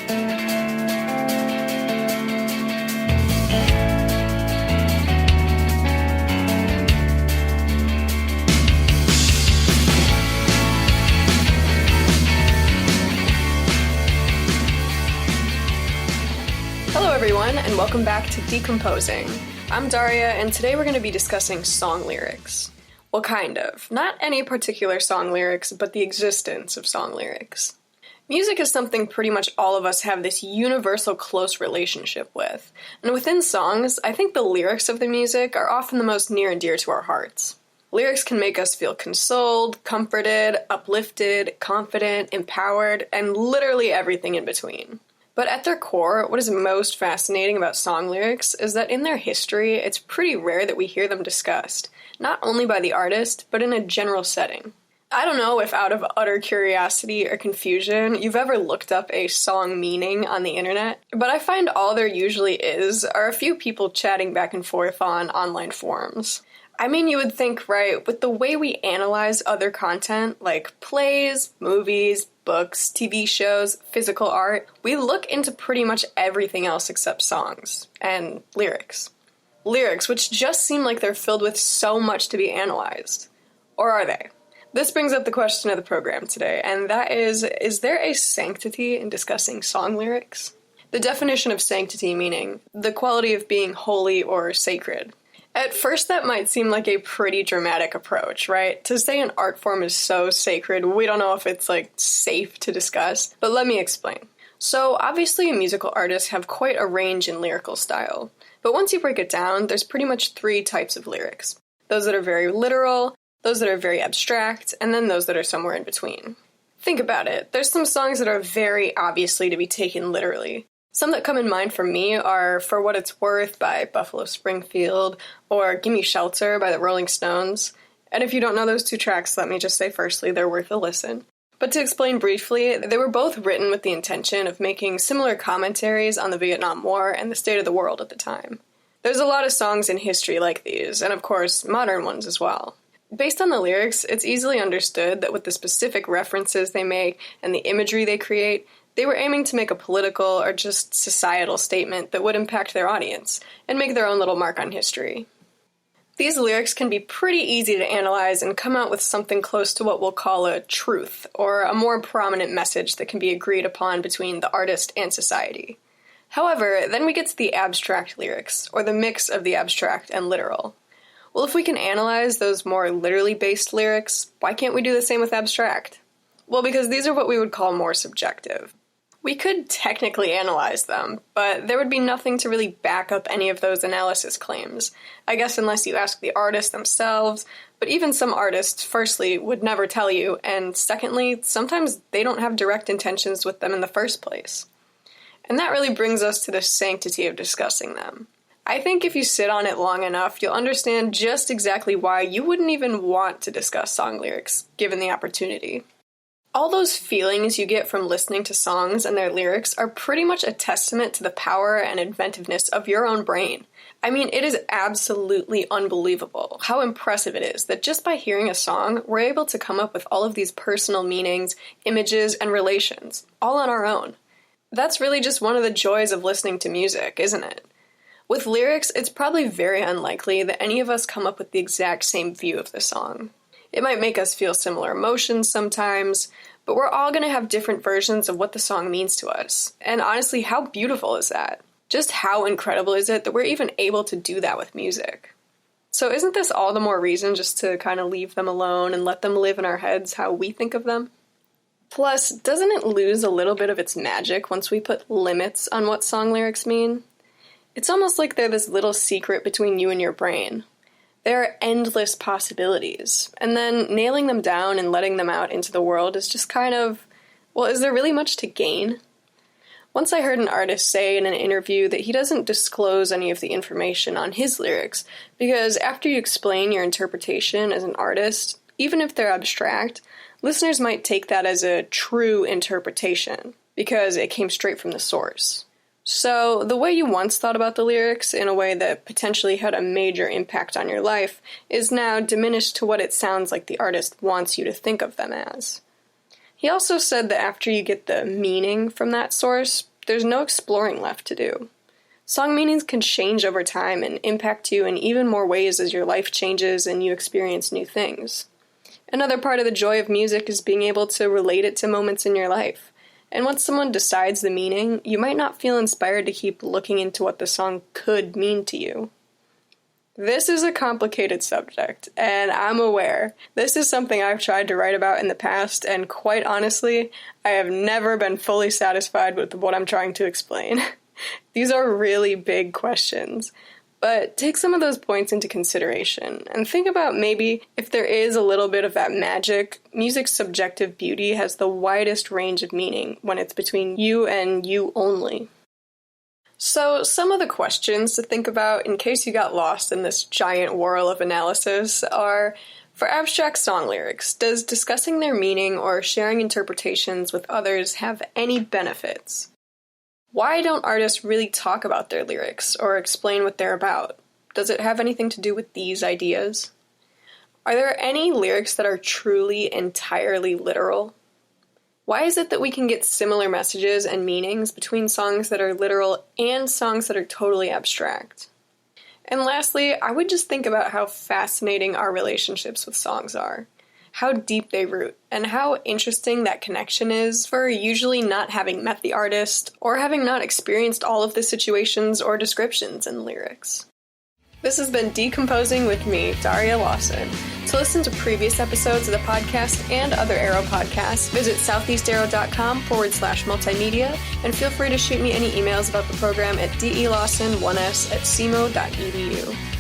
Hello everyone, and welcome back to Decomposing. I'm Daria, and today we're going to be discussing song lyrics. Well, kind of. Not any particular song lyrics, but the existence of song lyrics. Music is something pretty much all of us have this universal close relationship with, and within songs, I think the lyrics of the music are often the most near and dear to our hearts. Lyrics can make us feel consoled, comforted, uplifted, confident, empowered, and literally everything in between. But at their core, what is most fascinating about song lyrics is that in their history, it's pretty rare that we hear them discussed, not only by the artist, but in a general setting. I don't know if out of utter curiosity or confusion, you've ever looked up a song meaning on the internet, but I find all there usually is are a few people chatting back and forth on online forums. I mean, you would think, right, with the way we analyze other content, like plays, movies, books, TV shows, physical art, we look into pretty much everything else except songs and lyrics. Lyrics, which just seem like they're filled with so much to be analyzed. Or are they? This brings up the question of the program today, and that is there a sanctity in discussing song lyrics? The definition of sanctity meaning the quality of being holy or sacred. At first, that might seem like a pretty dramatic approach, right? To say an art form is so sacred, we don't know if it's, safe to discuss, but let me explain. So, obviously, musical artists have quite a range in lyrical style, but once you break it down, there's pretty much three types of lyrics. Those that are very literal, those that are very abstract, and then those that are somewhere in between. Think about it. There's some songs that are very obviously to be taken literally. Some that come in mind for me are For What It's Worth by Buffalo Springfield or Gimme Shelter by the Rolling Stones. And if you don't know those two tracks, let me just say firstly, they're worth a listen. But to explain briefly, they were both written with the intention of making similar commentaries on the Vietnam War and the state of the world at the time. There's a lot of songs in history like these, and of course, modern ones as well. Based on the lyrics, it's easily understood that with the specific references they make and the imagery they create, they were aiming to make a political or just societal statement that would impact their audience and make their own little mark on history. These lyrics can be pretty easy to analyze and come out with something close to what we'll call a truth, or a more prominent message that can be agreed upon between the artist and society. However, then we get to the abstract lyrics, or the mix of the abstract and literal. Well, if we can analyze those more literally based lyrics, why can't we do the same with abstract? Well, because these are what we would call more subjective. We could technically analyze them, but there would be nothing to really back up any of those analysis claims. I guess unless you ask the artists themselves, but even some artists, firstly, would never tell you, and secondly, sometimes they don't have direct intentions with them in the first place. And that really brings us to the sanctity of discussing them. I think if you sit on it long enough, you'll understand just exactly why you wouldn't even want to discuss song lyrics, given the opportunity. All those feelings you get from listening to songs and their lyrics are pretty much a testament to the power and inventiveness of your own brain. I mean, it is absolutely unbelievable how impressive it is that just by hearing a song, we're able to come up with all of these personal meanings, images, and relations, all on our own. That's really just one of the joys of listening to music, isn't it? With lyrics, it's probably very unlikely that any of us come up with the exact same view of the song. It might make us feel similar emotions sometimes, but we're all going to have different versions of what the song means to us. And honestly, how beautiful is that? Just how incredible is it that we're even able to do that with music? So isn't this all the more reason just to kind of leave them alone and let them live in our heads how we think of them? Plus, doesn't it lose a little bit of its magic once we put limits on what song lyrics mean? It's almost like they're this little secret between you and your brain. There are endless possibilities, and then nailing them down and letting them out into the world is just kind of, well, is there really much to gain? Once I heard an artist say in an interview that he doesn't disclose any of the information on his lyrics, because after you explain your interpretation as an artist, even if they're abstract, listeners might take that as a true interpretation, because it came straight from the source. So, the way you once thought about the lyrics in a way that potentially had a major impact on your life is now diminished to what it sounds like the artist wants you to think of them as. He also said that after you get the meaning from that source, there's no exploring left to do. Song meanings can change over time and impact you in even more ways as your life changes and you experience new things. Another part of the joy of music is being able to relate it to moments in your life. And once someone decides the meaning, you might not feel inspired to keep looking into what the song could mean to you. This is a complicated subject, and I'm aware. This is something I've tried to write about in the past, and quite honestly, I have never been fully satisfied with what I'm trying to explain. These are really big questions, but take some of those points into consideration and think about maybe if there is a little bit of that magic, music's subjective beauty has the widest range of meaning when it's between you and you only. So some of the questions to think about in case you got lost in this giant whirl of analysis are, for abstract song lyrics, does discussing their meaning or sharing interpretations with others have any benefits? Why don't artists really talk about their lyrics or explain what they're about? Does it have anything to do with these ideas? Are there any lyrics that are truly entirely literal? Why is it that we can get similar messages and meanings between songs that are literal and songs that are totally abstract? And lastly, I would just think about how fascinating our relationships with songs are. How deep they root, and how interesting that connection is for usually not having met the artist, or having not experienced all of the situations or descriptions in the lyrics. This has been Decomposing with me, Daria Lawson. To listen to previous episodes of the podcast and other Arrow podcasts, visit SoutheastArrow.com/multimedia, and feel free to shoot me any emails about the program at delawson1s@cmo.edu.